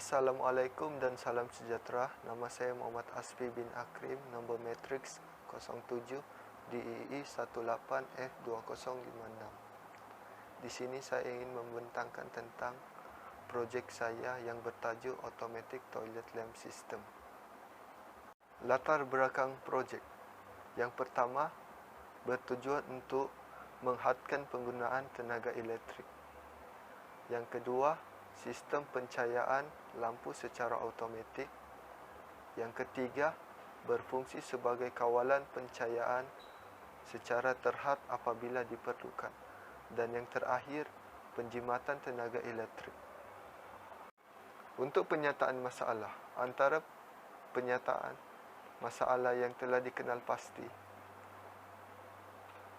Assalamualaikum dan salam sejahtera. Nama saya Muhammad Asfi bin Akrim, nombor matriks 07 DEE 18F2056. Di sini saya ingin membentangkan tentang projek saya yang bertajuk Automatic Toilet Lamp System. Latar belakang projek. Yang pertama, bertujuan untuk menghadkan penggunaan tenaga elektrik. Yang kedua, sistem pencahayaan lampu secara automatik. Yang ketiga, berfungsi sebagai kawalan pencahayaan secara terhad apabila diperlukan. Dan yang terakhir, penjimatan tenaga elektrik. Untuk penyataan masalah, antara penyataan masalah yang telah dikenal pasti.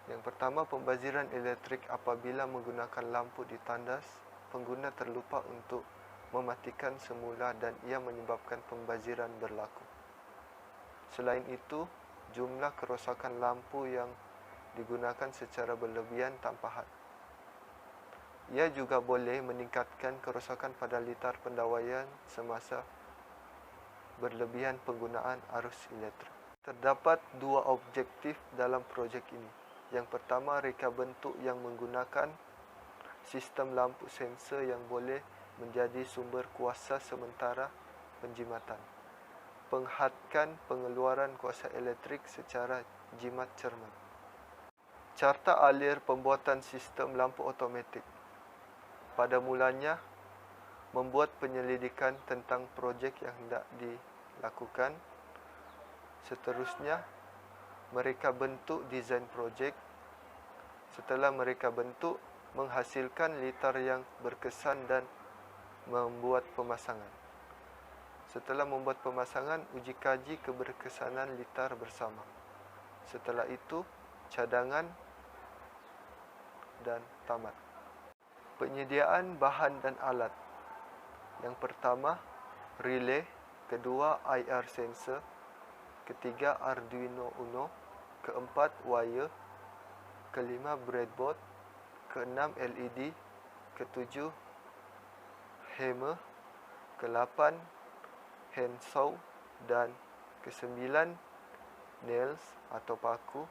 Yang pertama, pembaziran elektrik apabila menggunakan lampu di tandas. Pengguna terlupa untuk mematikan semula dan ia menyebabkan pembaziran berlaku. Selain itu, jumlah kerosakan lampu yang digunakan secara berlebihan tanpa had. Ia juga boleh meningkatkan kerosakan pada litar pendawaian semasa berlebihan penggunaan arus elektrik. Terdapat dua objektif dalam projek ini. Yang pertama, reka bentuk yang menggunakan sistem lampu sensor yang boleh menjadi sumber kuasa sementara penjimatan. Penghadkan pengeluaran kuasa elektrik secara jimat cermat. Carta alir pembuatan sistem lampu automatik. Pada mulanya, membuat penyelidikan tentang projek yang hendak dilakukan. Seterusnya, mereka bentuk desain projek. Setelah mereka bentuk, menghasilkan litar yang berkesan dan membuat pemasangan. Setelah membuat pemasangan, uji kaji keberkesanan litar bersama. Setelah itu, cadangan dan tamat. Penyediaan bahan dan alat. Yang pertama, relay. Kedua, IR sensor. Ketiga, Arduino Uno. Keempat, wire. Kelima, breadboard. Keenam, LED. Ketujuh, hammer. Kelapan, handsaw. Dan kesembilan, nails atau paku.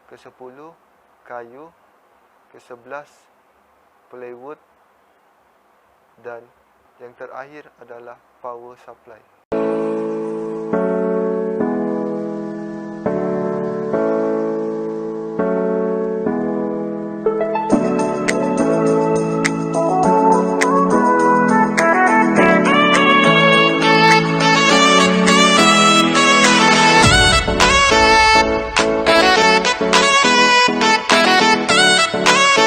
Kesepuluh, kayu. Kesebelas, plywood. Dan yang terakhir adalah power supply.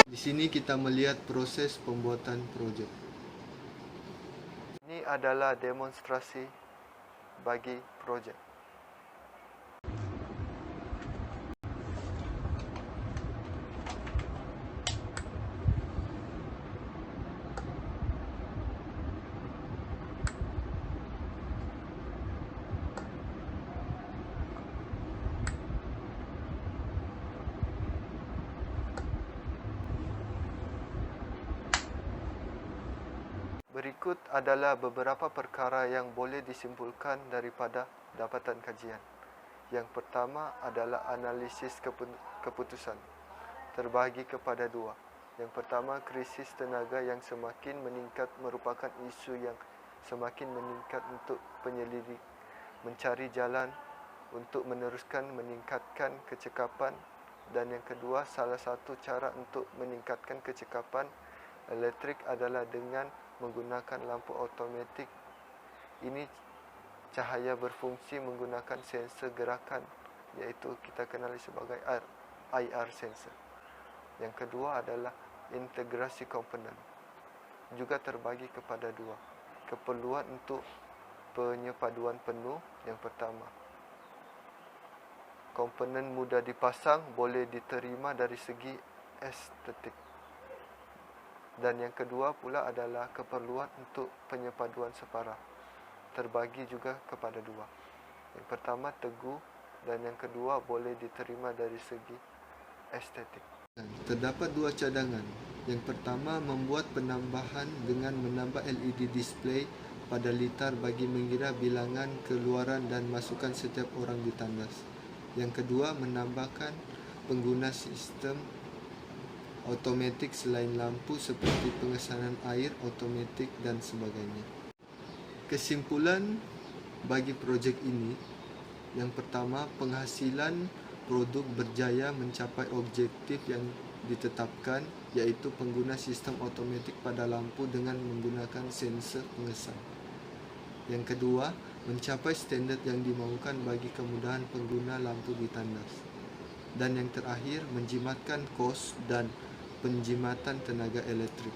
Di sini kita melihat proses pembuatan projek. Ini adalah demonstrasi bagi projek. Berikut adalah beberapa perkara yang boleh disimpulkan daripada dapatan kajian. Yang pertama adalah analisis keputusan. Terbahagi kepada dua. Yang pertama, krisis tenaga yang semakin meningkat merupakan isu yang semakin meningkat untuk penyelidik mencari jalan untuk meneruskan meningkatkan kecekapan. Dan yang kedua, salah satu cara untuk meningkatkan kecekapan elektrik adalah dengan menggunakan lampu automatik. Ini cahaya berfungsi menggunakan sensor gerakan, iaitu kita kenali sebagai IR sensor. Yang kedua adalah integrasi komponen. Juga terbagi kepada dua. Keperluan untuk penyepaduan penuh. Yang pertama, komponen mudah dipasang, boleh diterima dari segi estetik. Dan yang kedua pula adalah keperluan untuk penyepaduan separa. Terbagi juga kepada dua. Yang pertama, teguh, dan yang kedua boleh diterima dari segi estetik. Terdapat dua cadangan. Yang pertama, membuat penambahan dengan menambah LED display pada litar bagi mengira bilangan keluaran dan masukan setiap orang di tandas. Yang kedua, menambahkan pengguna sistem automatik selain lampu seperti pengesanan air automatik dan sebagainya. Kesimpulan bagi projek ini, yang pertama, penghasilan produk berjaya mencapai objektif yang ditetapkan, iaitu pengguna sistem automatik pada lampu dengan menggunakan sensor pengesan. Yang kedua, mencapai standard yang dimaukan bagi kemudahan pengguna lampu di tandas. Dan yang terakhir, menjimatkan kos dan penjimatan tenaga elektrik.